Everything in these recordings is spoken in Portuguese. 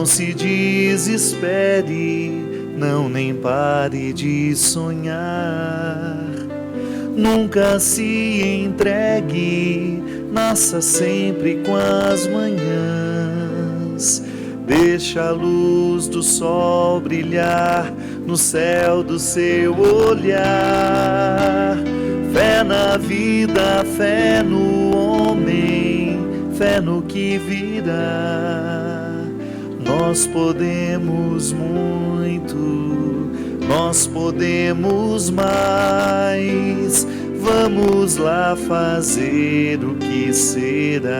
Não se desespere, não nem pare de sonhar. Nunca se entregue, nasça sempre com as manhãs. Deixa a luz do sol brilhar no céu do seu olhar. Fé na vida, fé no homem, fé no que virá. Nós podemos muito, nós podemos mais. Vamos lá fazer o que será.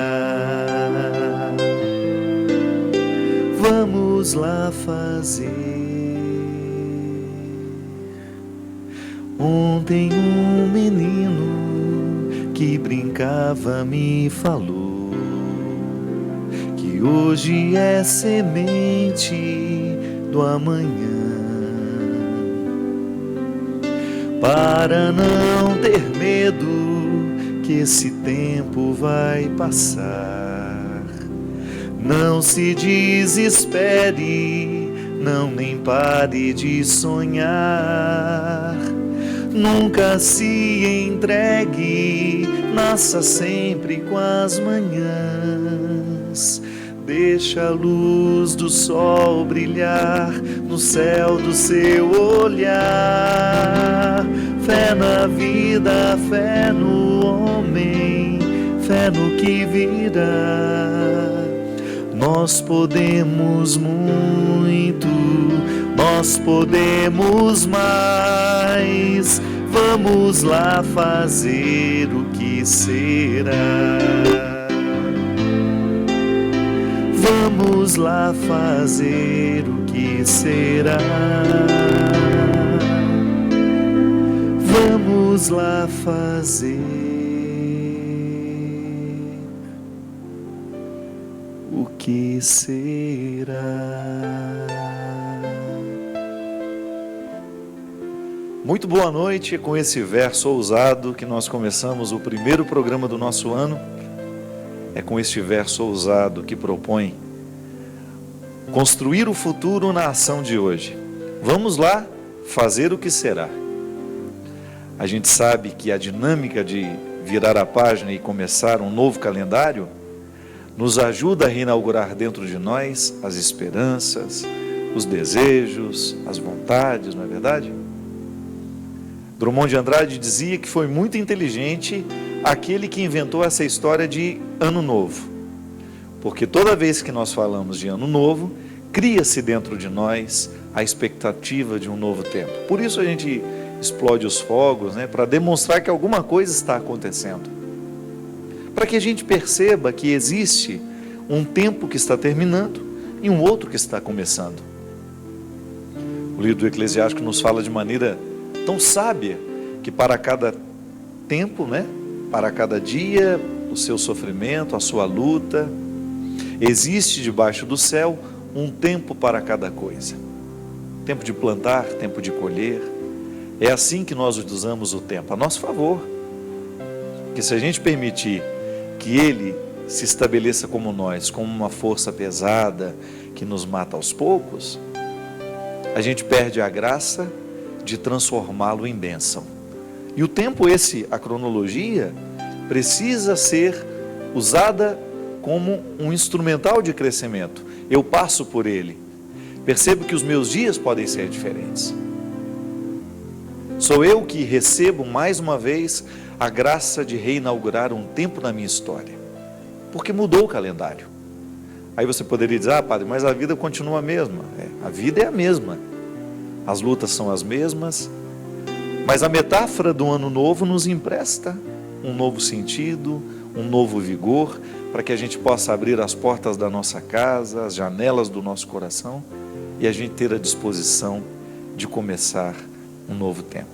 Vamos lá fazer. Ontem um menino que brincava me falou que hoje é semente do amanhã. Para não ter medo que esse tempo vai passar. Não se desespere, não nem pare de sonhar. Nunca se entregue, nasça sempre com as manhãs. Deixa a luz do sol brilhar no céu do seu olhar. Fé na vida, fé no homem, fé no que virá. Nós podemos muito, nós podemos mais. Vamos lá fazer o que será. Vamos lá fazer o que será. Vamos lá fazer o que será. Muito boa noite. Com esse verso ousado que nós começamos o primeiro programa do nosso ano. É com este verso ousado que propõe construir o futuro na ação de hoje. Vamos lá fazer o que será. A gente sabe que a dinâmica de virar a página e começar um novo calendário nos ajuda a reinaugurar dentro de nós as esperanças, os desejos, as vontades, não é verdade? Drummond de Andrade dizia que foi muito inteligente aquele que inventou essa história de ano novo, porque toda vez que nós falamos de ano novo, cria-se dentro de nós a expectativa de um novo tempo. Por isso a gente explode os fogos, né, para demonstrar que alguma coisa está acontecendo, para que a gente perceba que existe um tempo que está terminando e um outro que está começando. O livro do Eclesiástico nos fala de maneira tão sábia que para cada tempo, né, para cada dia, o seu sofrimento, a sua luta, existe debaixo do céu um tempo para cada coisa. Tempo de plantar, tempo de colher. É assim que nós usamos o tempo, a nosso favor. Porque se a gente permitir que ele se estabeleça como nós, como uma força pesada que nos mata aos poucos, a gente perde a graça de transformá-lo em bênção. E o tempo a cronologia, precisa ser usada como um instrumental de crescimento. Eu passo por ele, percebo que os meus dias podem ser diferentes. Sou eu que recebo mais uma vez a graça de reinaugurar um tempo na minha história, porque mudou o calendário. Aí você poderia dizer, padre, mas a vida continua a mesma. A vida é a mesma, as lutas são as mesmas, mas a metáfora do ano novo nos empresta um novo sentido, um novo vigor, para que a gente possa abrir as portas da nossa casa, as janelas do nosso coração, e a gente ter a disposição de começar um novo tempo.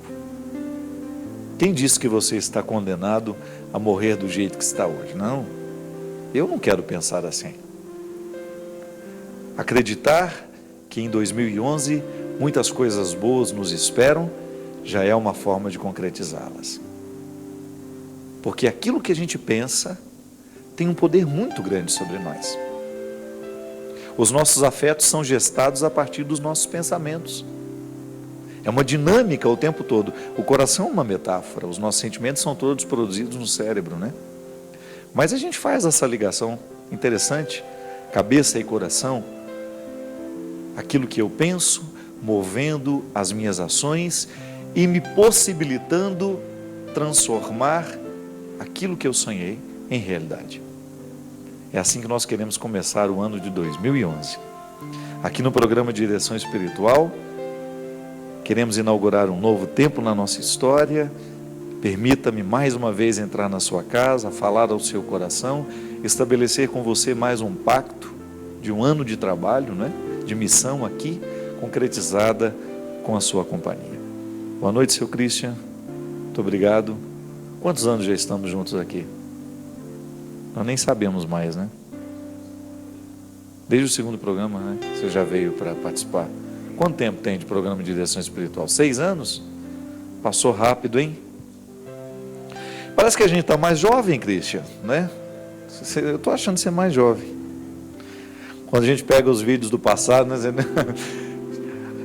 Quem disse que você está condenado a morrer do jeito que está hoje? Não, eu não quero pensar assim. Acreditar que em 2011 muitas coisas boas nos esperam, já é uma forma de concretizá-las. Porque aquilo que a gente pensa tem um poder muito grande sobre nós. Os nossos afetos são gestados a partir dos nossos pensamentos. É uma dinâmica o tempo todo. O coração é uma metáfora, os nossos sentimentos são todos produzidos no cérebro, né? Mas a gente faz essa ligação interessante, cabeça e coração, aquilo que eu penso, movendo as minhas ações e me possibilitando transformar aquilo que eu sonhei em realidade. É assim que nós queremos começar o ano de 2011. Aqui no programa Direção Espiritual, queremos inaugurar um novo tempo na nossa história. Permita-me mais uma vez entrar na sua casa, falar ao seu coração, estabelecer com você mais um pacto de um ano de trabalho, né? De missão aqui, concretizada com a sua companhia. Boa noite, seu Christian. Muito obrigado. Quantos anos já estamos juntos aqui? Nós nem sabemos mais, né? Desde o segundo programa, né? Você já veio para participar. Quanto tempo tem de programa de direção espiritual? 6 anos? Passou rápido, hein? Parece que a gente está mais jovem, Christian, né? Eu estou achando você mais jovem. Quando a gente pega os vídeos do passado, né?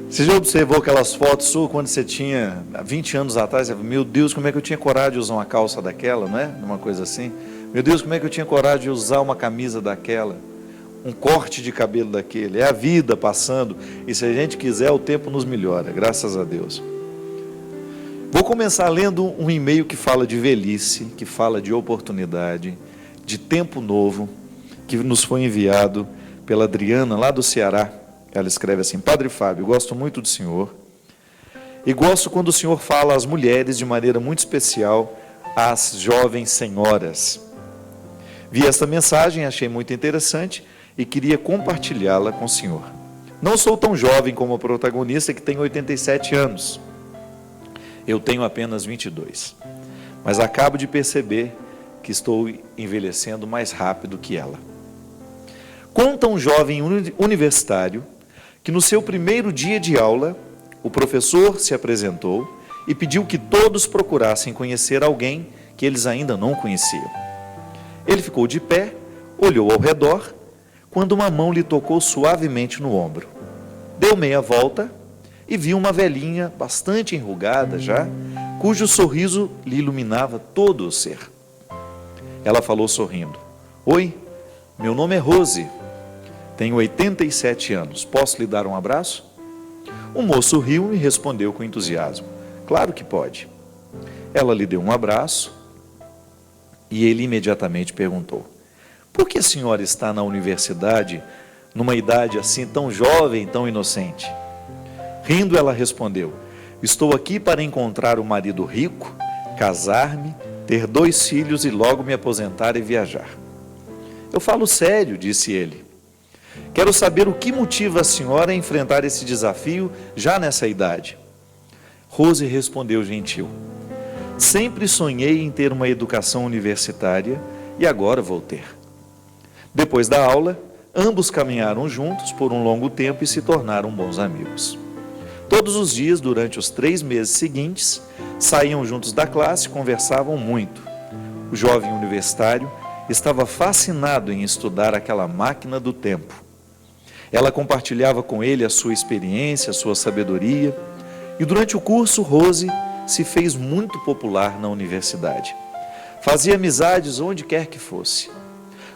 Você já observou aquelas fotos suas quando você tinha 20 anos atrás? Você fala, meu Deus, como é que eu tinha coragem de usar uma calça daquela, não é? Uma coisa assim. Meu Deus, como é que eu tinha coragem de usar uma camisa daquela? Um corte de cabelo daquele. É a vida passando. E se a gente quiser, o tempo nos melhora. Graças a Deus. Vou começar lendo um e-mail que fala de velhice, que fala de oportunidade, de tempo novo, que nos foi enviado pela Adriana, lá do Ceará. Ela escreve assim: Padre Fábio, gosto muito do senhor e gosto quando o senhor fala às mulheres de maneira muito especial, às jovens senhoras. Vi esta mensagem, achei muito interessante e queria compartilhá-la com o senhor. Não sou tão jovem como a protagonista, que tem 87 anos. Eu tenho apenas 22. Mas acabo de perceber que estou envelhecendo mais rápido que ela. Conta um jovem universitário que no seu primeiro dia de aula, o professor se apresentou e pediu que todos procurassem conhecer alguém que eles ainda não conheciam. Ele ficou de pé, olhou ao redor, quando uma mão lhe tocou suavemente no ombro. Deu meia volta e viu uma velhinha bastante enrugada já, cujo sorriso lhe iluminava todo o ser. Ela falou sorrindo: Oi, meu nome é Rose. Tenho 87 anos. Posso lhe dar um abraço? O moço riu e respondeu com entusiasmo: Claro que pode. Ela lhe deu um abraço e ele imediatamente perguntou: Por que a senhora está na universidade numa idade assim tão jovem, tão inocente? Rindo, ela respondeu: Estou aqui para encontrar um marido rico, casar-me, ter 2 filhos e logo me aposentar e viajar. Eu falo sério, disse ele. Quero saber o que motiva a senhora a enfrentar esse desafio já nessa idade. Rose respondeu gentil: Sempre sonhei em ter uma educação universitária e agora vou ter. Depois da aula, ambos caminharam juntos por um longo tempo e se tornaram bons amigos. Todos os dias, durante os 3 meses seguintes, saíam juntos da classe e conversavam muito. O jovem universitário estava fascinado em estudar aquela máquina do tempo. Ela compartilhava com ele a sua experiência, a sua sabedoria, e durante o curso, Rose se fez muito popular na universidade. Fazia amizades onde quer que fosse.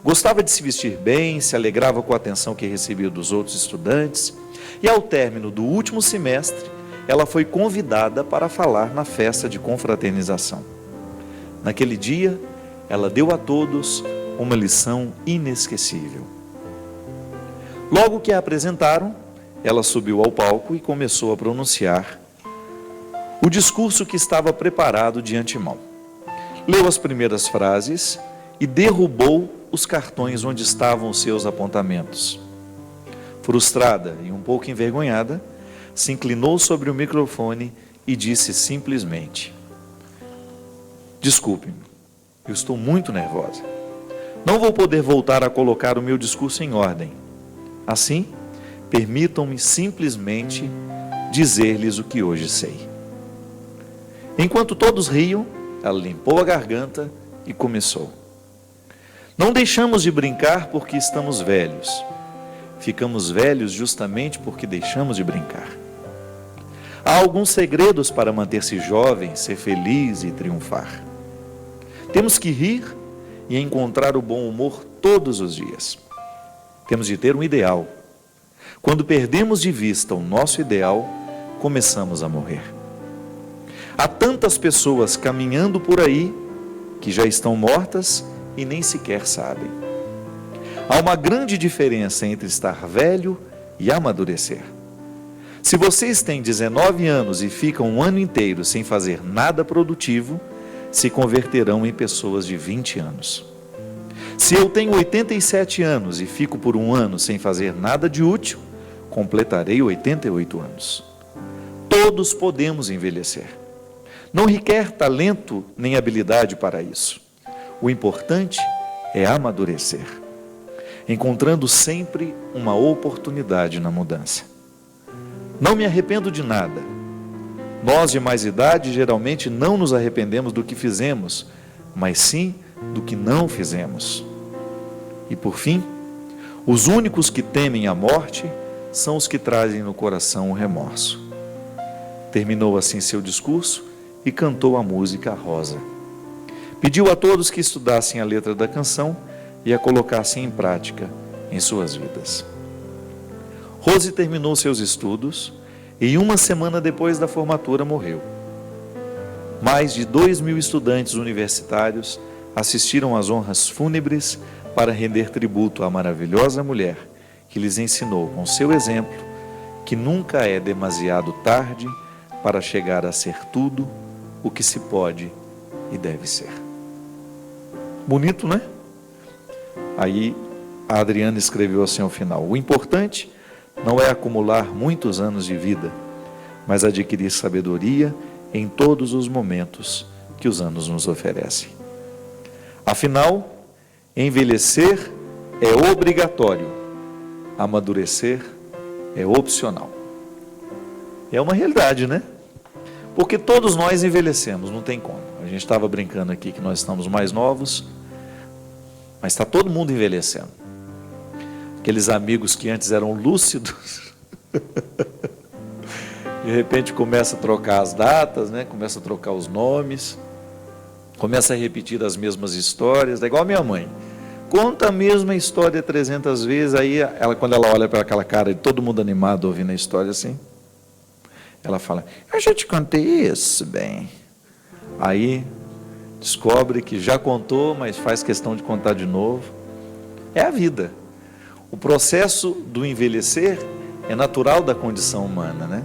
Gostava de se vestir bem, se alegrava com a atenção que recebia dos outros estudantes, e ao término do último semestre, ela foi convidada para falar na festa de confraternização. Naquele dia, ela deu a todos uma lição inesquecível. Logo que a apresentaram, ela subiu ao palco e começou a pronunciar o discurso que estava preparado de antemão. Leu as primeiras frases e derrubou os cartões onde estavam os seus apontamentos. Frustrada e um pouco envergonhada, se inclinou sobre o microfone e disse simplesmente: Desculpe-me, eu estou muito nervosa. Não vou poder voltar a colocar o meu discurso em ordem. Assim, permitam-me simplesmente dizer-lhes o que hoje sei. Enquanto todos riam, ela limpou a garganta e começou: Não deixamos de brincar porque estamos velhos. ficamos velhos justamente porque deixamos de brincar. Há alguns segredos para manter-se jovem, ser feliz e triunfar. Temos que rir e encontrar o bom humor todos os dias. Temos de ter um ideal. Quando perdemos de vista o nosso ideal, começamos a morrer. Há tantas pessoas caminhando por aí que já estão mortas e nem sequer sabem. Há uma grande diferença entre estar velho e amadurecer. Se vocês têm 19 anos e ficam um ano inteiro sem fazer nada produtivo, se converterão em pessoas de 20 anos. Se eu tenho 87 anos e fico por um ano sem fazer nada de útil, completarei 88 anos. Todos podemos envelhecer. Não requer talento nem habilidade para isso. O importante é amadurecer, encontrando sempre uma oportunidade na mudança. Não me arrependo de nada. Nós de mais idade geralmente não nos arrependemos do que fizemos, mas sim do que não fizemos. E por fim, os únicos que temem a morte são os que trazem no coração o remorso. Terminou assim seu discurso e cantou a música Rosa. Pediu a todos que estudassem a letra da canção e a colocassem em prática em suas vidas. Rose terminou seus estudos e uma semana depois da formatura morreu. Mais de 2.000 estudantes universitários assistiram às honras fúnebres para render tributo à maravilhosa mulher que lhes ensinou com seu exemplo que nunca é demasiado tarde para chegar a ser tudo o que se pode e deve ser. Bonito, né? Aí a Adriana escreveu assim ao final: o importante não é acumular muitos anos de vida, mas adquirir sabedoria em todos os momentos que os anos nos oferecem. Afinal, envelhecer é obrigatório, amadurecer é opcional. É uma realidade, né? Porque todos nós envelhecemos, não tem como. A gente estava brincando aqui que nós estamos mais novos, mas está todo mundo envelhecendo. Aqueles amigos que antes eram lúcidos, de repente começa a trocar as datas, né? Começa a trocar os nomes, começa a repetir as mesmas histórias, é igual a minha mãe. Conta a mesma história 300 vezes, aí ela, quando ela olha para aquela cara de todo mundo animado ouvindo a história assim, ela fala: eu já te contei isso, bem. Aí descobre que já contou, mas faz questão de contar de novo. É a vida. O processo do envelhecer é natural da condição humana, né?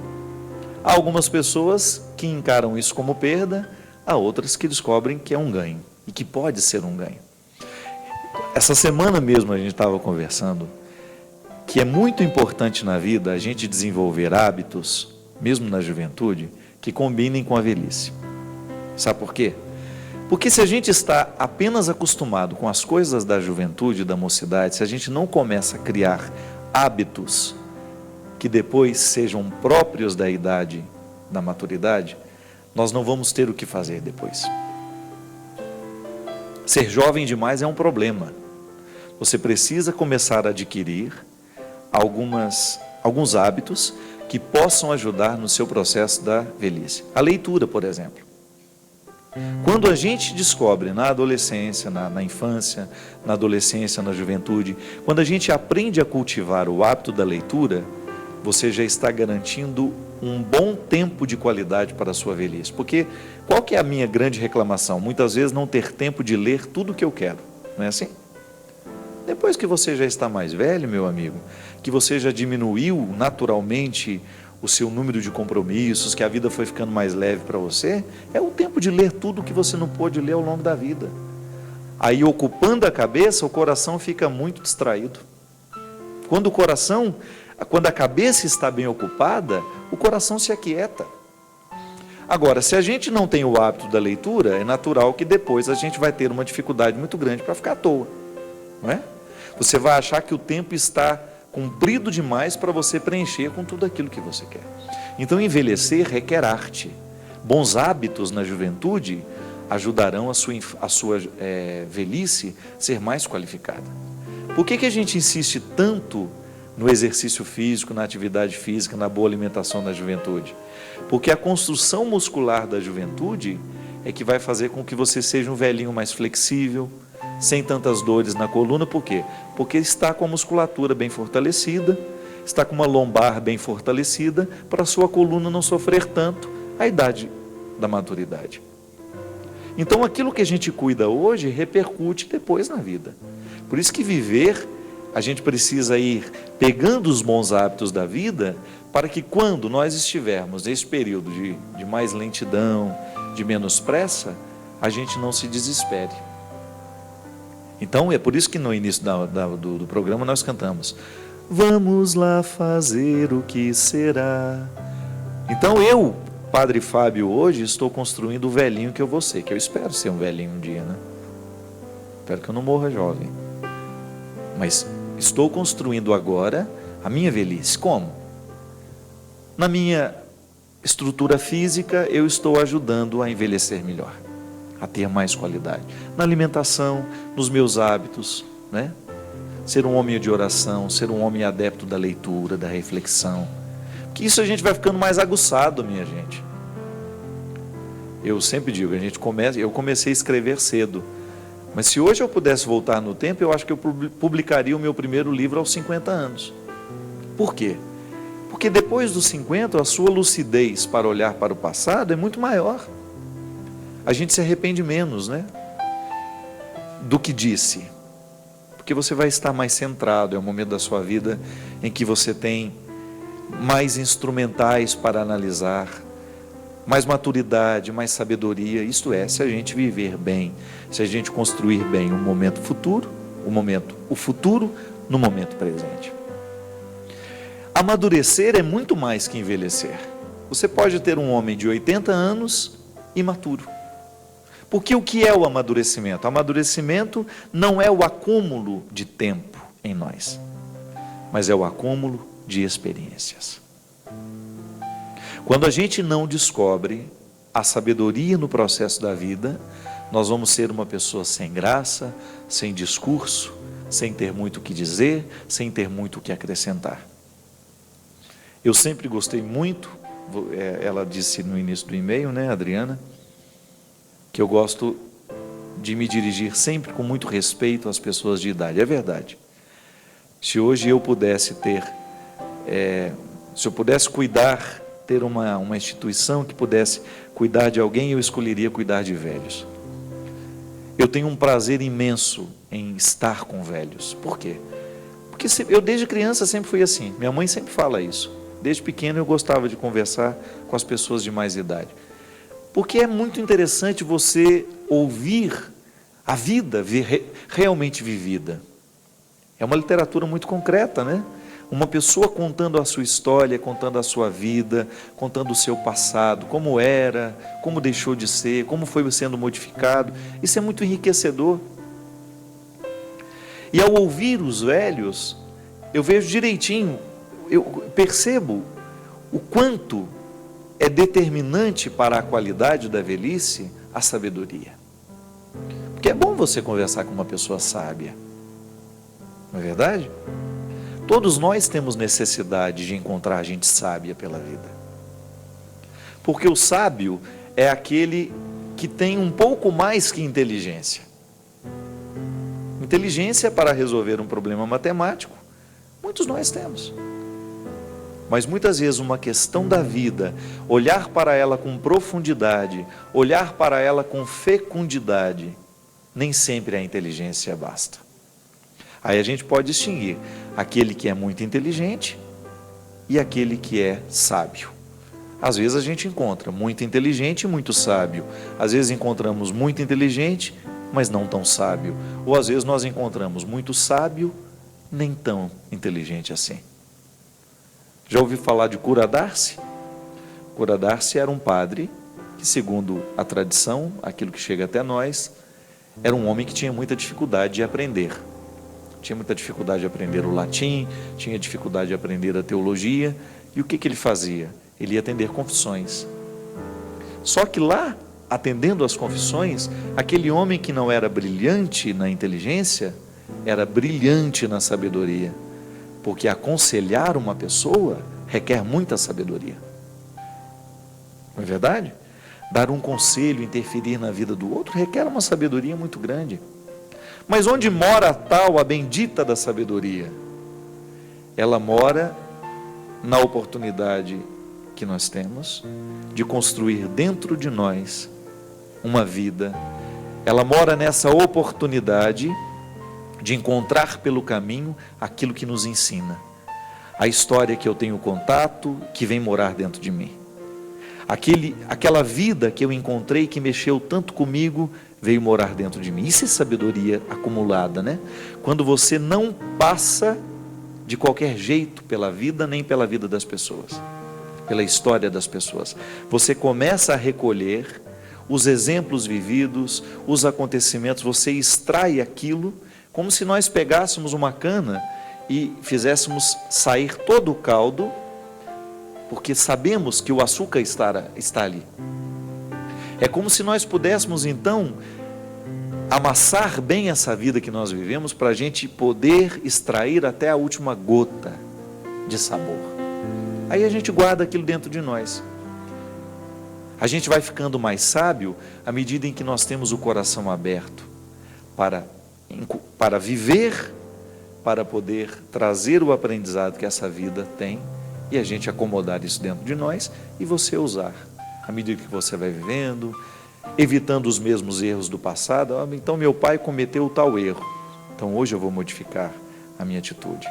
Há algumas pessoas que encaram isso como perda, há outras que descobrem que é um ganho e que pode ser um ganho. Essa semana mesmo a gente estava conversando que é muito importante na vida a gente desenvolver hábitos, mesmo na juventude, que combinem com a velhice. Sabe por quê? Porque se a gente está apenas acostumado com as coisas da juventude, da mocidade, se a gente não começa a criar hábitos que depois sejam próprios da idade, da maturidade, nós não vamos ter o que fazer depois. Ser jovem demais é um problema. Você precisa começar a adquirir alguns hábitos que possam ajudar no seu processo da velhice. A leitura, por exemplo. Quando a gente descobre na adolescência, na infância, na adolescência, na juventude, quando a gente aprende a cultivar o hábito da leitura, você já está garantindo um bom tempo de qualidade para a sua velhice. Porque qual que é a minha grande reclamação? Muitas vezes não ter tempo de ler tudo o que eu quero. Não é assim? Depois que você já está mais velho, meu amigo, que você já diminuiu naturalmente o seu número de compromissos, que a vida foi ficando mais leve para você, é o tempo de ler tudo que você não pôde ler ao longo da vida. Aí, ocupando a cabeça, o coração fica muito distraído. Quando a cabeça está bem ocupada, o coração se aquieta. Agora, se a gente não tem o hábito da leitura, é natural que depois a gente vai ter uma dificuldade muito grande para ficar à toa, não é? Você vai achar que o tempo está comprido demais para você preencher com tudo aquilo que você quer. Então, envelhecer requer arte. Bons hábitos na juventude ajudarão a sua velhice ser mais qualificada. Por que a gente insiste tanto no exercício físico, na atividade física, na boa alimentação da juventude. Porque a construção muscular da juventude é que vai fazer com que você seja um velhinho mais flexível, sem tantas dores na coluna. Por quê? Porque está com a musculatura bem fortalecida, está com uma lombar bem fortalecida, para a sua coluna não sofrer tanto a idade da maturidade. Então aquilo que a gente cuida hoje repercute depois na vida. Por isso que viver, a gente precisa ir pegando os bons hábitos da vida, para que quando nós estivermos nesse período de mais lentidão, de menos pressa, a gente não se desespere. Então é por isso que no início do programa nós cantamos: vamos lá fazer o que será. Então eu, Padre Fábio, hoje estou construindo o velhinho que eu vou ser, que eu espero ser um velhinho um dia, né? Espero que eu não morra jovem. Mas estou construindo agora a minha velhice. Como? Na minha estrutura física, eu estou ajudando a envelhecer melhor, a ter mais qualidade. Na alimentação, nos meus hábitos, né? Ser um homem de oração, ser um homem adepto da leitura, da reflexão. Que isso a gente vai ficando mais aguçado, minha gente. Eu sempre digo, eu comecei a escrever cedo. Mas se hoje eu pudesse voltar no tempo, eu acho que eu publicaria o meu primeiro livro aos 50 anos. Por quê? Porque depois dos 50, a sua lucidez para olhar para o passado é muito maior. A gente se arrepende menos, né? Do que disse. Porque você vai estar mais centrado, é um momento da sua vida em que você tem mais instrumentais para analisar, mais maturidade, mais sabedoria. Isto é, se a gente viver bem, se a gente construir bem o momento futuro, o futuro no momento presente. Amadurecer é muito mais que envelhecer. Você pode ter um homem de 80 anos imaturo. Porque o que é o amadurecimento? O amadurecimento não é o acúmulo de tempo em nós, mas é o acúmulo de experiências. Quando a gente não descobre a sabedoria no processo da vida, nós vamos ser uma pessoa sem graça, sem discurso, sem ter muito o que dizer, sem ter muito o que acrescentar. Eu sempre gostei muito, ela disse no início do e-mail, né, Adriana, que eu gosto de me dirigir sempre com muito respeito às pessoas de idade. É verdade. Se hoje eu pudesse se eu pudesse cuidar, ter uma instituição que pudesse cuidar de alguém, eu escolheria cuidar de velhos. Eu tenho um prazer imenso em estar com velhos. Por quê? Porque eu desde criança sempre fui assim. Minha mãe sempre fala isso. Desde pequeno eu gostava de conversar com as pessoas de mais idade. Porque é muito interessante você ouvir a vida realmente vivida. É uma literatura muito concreta, né? Uma pessoa contando a sua história, contando a sua vida, contando o seu passado, como era, como deixou de ser, como foi sendo modificado. Isso é muito enriquecedor. E ao ouvir os velhos, eu vejo direitinho, eu percebo o quanto é determinante para a qualidade da velhice a sabedoria. Porque é bom você conversar com uma pessoa sábia, não é verdade? Todos nós temos necessidade de encontrar gente sábia pela vida. Porque o sábio é aquele que tem um pouco mais que inteligência. Inteligência para resolver um problema matemático, muitos nós temos. Mas muitas vezes uma questão da vida, olhar para ela com profundidade, olhar para ela com fecundidade, nem sempre a inteligência basta. Aí a gente pode distinguir aquele que é muito inteligente e aquele que é sábio. Às vezes a gente encontra muito inteligente e muito sábio. Às vezes encontramos muito inteligente, mas não tão sábio. Ou às vezes nós encontramos muito sábio, nem tão inteligente assim. Já ouviu falar de Curadarse? Curadarse era um padre que, segundo a tradição, aquilo que chega até nós, era um homem que tinha muita dificuldade de aprender. Tinha muita dificuldade de aprender o latim, tinha dificuldade de aprender a teologia. E o que ele fazia? Ele ia atender confissões. Só que lá, atendendo às confissões, aquele homem que não era brilhante na inteligência, era brilhante na sabedoria. porque aconselhar uma pessoa requer muita sabedoria. Não é verdade? Dar um conselho, interferir na vida do outro, requer uma sabedoria muito grande. Mas onde mora a bendita da sabedoria? Ela mora na oportunidade que nós temos de construir dentro de nós uma vida. Ela mora nessa oportunidade de encontrar pelo caminho aquilo que nos ensina. A história que eu tenho contato, que vem morar dentro de mim. Aquela vida que eu encontrei, que mexeu tanto comigo, veio morar dentro de mim. Isso é sabedoria acumulada, né? Quando você não passa de qualquer jeito pela vida, nem pela vida das pessoas, pela história das pessoas. Você começa a recolher os exemplos vividos, os acontecimentos, você extrai aquilo, como se nós pegássemos uma cana e fizéssemos sair todo o caldo, porque sabemos que o açúcar está ali. É como se nós pudéssemos então amassar bem essa vida que nós vivemos, para a gente poder extrair até a última gota de sabor. Aí a gente guarda aquilo dentro de nós. A gente vai ficando mais sábio à medida em que nós temos o coração aberto para viver, para poder trazer o aprendizado que essa vida tem, e a gente acomodar isso dentro de nós e você usar, à medida que você vai vivendo, evitando os mesmos erros do passado. Então meu pai cometeu tal erro, então hoje eu vou modificar a minha atitude.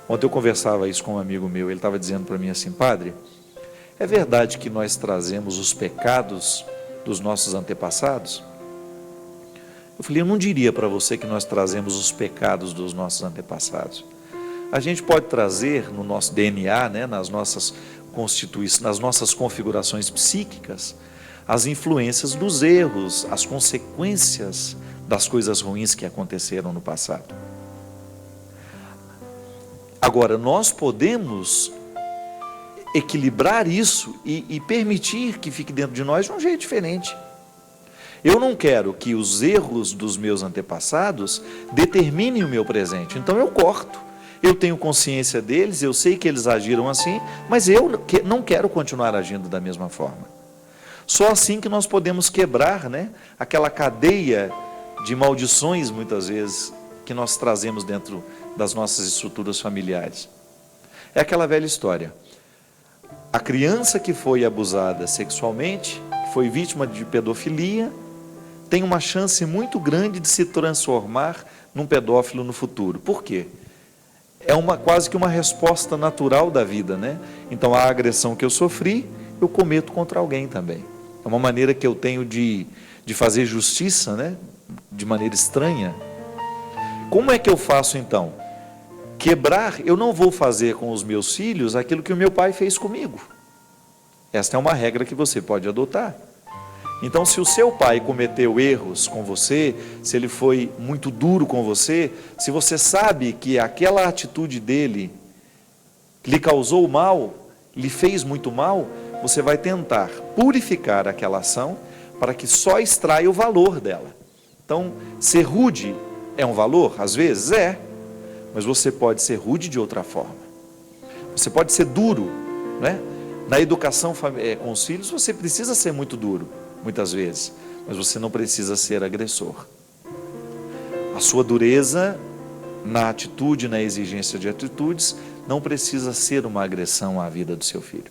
Ontem eu conversava isso com um amigo meu, ele estava dizendo para mim assim: padre, é verdade que nós trazemos os pecados dos nossos antepassados? Eu falei: eu não diria para você que nós trazemos os pecados dos nossos antepassados. A gente pode trazer no nosso DNA, né, nas nossas constituições, nas nossas configurações psíquicas, as influências dos erros, as consequências das coisas ruins que aconteceram no passado. Agora, nós podemos equilibrar isso e permitir que fique dentro de nós de um jeito diferente. Eu não quero que os erros dos meus antepassados determinem o meu presente, então eu corto. Eu tenho consciência deles, eu sei que eles agiram assim, mas eu não quero continuar agindo da mesma forma. Só assim que nós podemos quebrar, né, aquela cadeia de maldições, muitas vezes, que nós trazemos dentro das nossas estruturas familiares. É aquela velha história. A criança que foi abusada sexualmente, que foi vítima de pedofilia, tem uma chance muito grande de se transformar num pedófilo no futuro. Por quê? É quase que uma resposta natural da vida, né? Então, a agressão que eu sofri, eu cometo contra alguém também. É uma maneira que eu tenho de fazer justiça, né? De maneira estranha. Como é que eu faço então? Quebrar, eu não vou fazer com os meus filhos aquilo que o meu pai fez comigo. Esta é uma regra que você pode adotar. Então, se o seu pai cometeu erros com você, se ele foi muito duro com você, se você sabe que aquela atitude dele lhe causou mal, lhe fez muito mal, você vai tentar purificar aquela ação para que só extraia o valor dela. Então, ser rude é um valor? Às vezes é, mas você pode ser rude de outra forma. Você pode ser duro, né? Na educação com os filhos, você precisa ser muito duro, muitas vezes, mas você não precisa ser agressor. A sua dureza na atitude, na exigência de atitudes, não precisa ser uma agressão à vida do seu filho.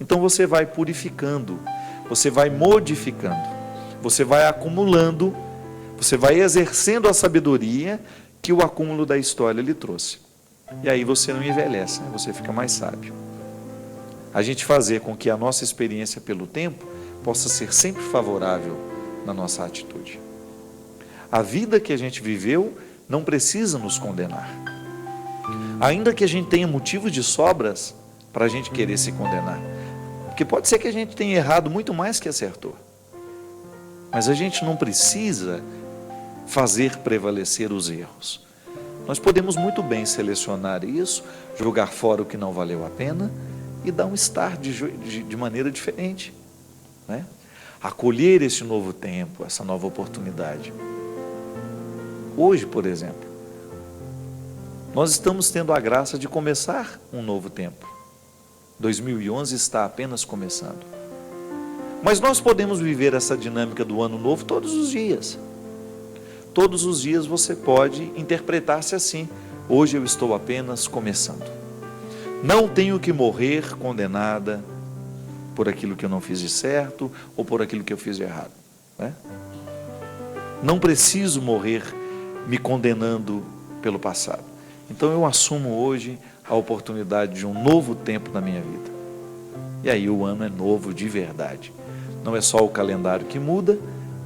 Então você vai purificando, você vai modificando, você vai acumulando, você vai exercendo a sabedoria que o acúmulo da história lhe trouxe. E aí você não envelhece, né? Você fica mais sábio. A gente fazer com que a nossa experiência pelo tempo possa ser sempre favorável na nossa atitude. A vida que a gente viveu não precisa nos condenar. Ainda que a gente tenha motivos de sobras para a gente querer se condenar. Porque pode ser que a gente tenha errado muito mais que acertou. Mas a gente não precisa fazer prevalecer os erros. Nós podemos muito bem selecionar isso, jogar fora o que não valeu a pena e dar um start de maneira diferente, né? Acolher esse novo tempo, essa nova oportunidade. Hoje, por exemplo, Nós estamos tendo a graça de começar um novo tempo. 2011 está apenas começando. Mas nós podemos viver essa dinâmica do ano novo todos os dias. Todos os dias você pode interpretar-se assim: hoje eu estou apenas começando. Não tenho que morrer condenada por aquilo que eu não fiz de certo ou por aquilo que eu fiz de errado, né? Não preciso morrer me condenando pelo passado. Então eu assumo hoje a oportunidade de um novo tempo na minha vida. E aí o ano é novo de verdade. Não é só o calendário que muda,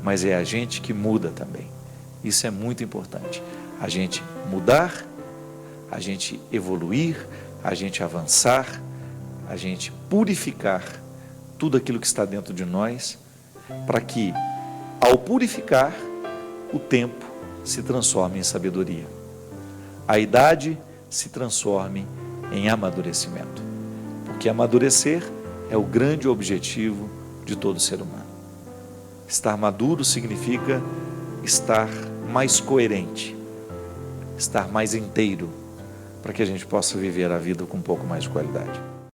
mas é a gente que muda também. Isso é muito importante. A gente mudar, a gente evoluir, a gente avançar, a gente purificar tudo aquilo que está dentro de nós, para que, ao purificar, o tempo se transforme em sabedoria. A idade se transforme em amadurecimento. Porque amadurecer é o grande objetivo de todo ser humano. Estar maduro significa estar mais coerente, estar mais inteiro, para que a gente possa viver a vida com um pouco mais de qualidade.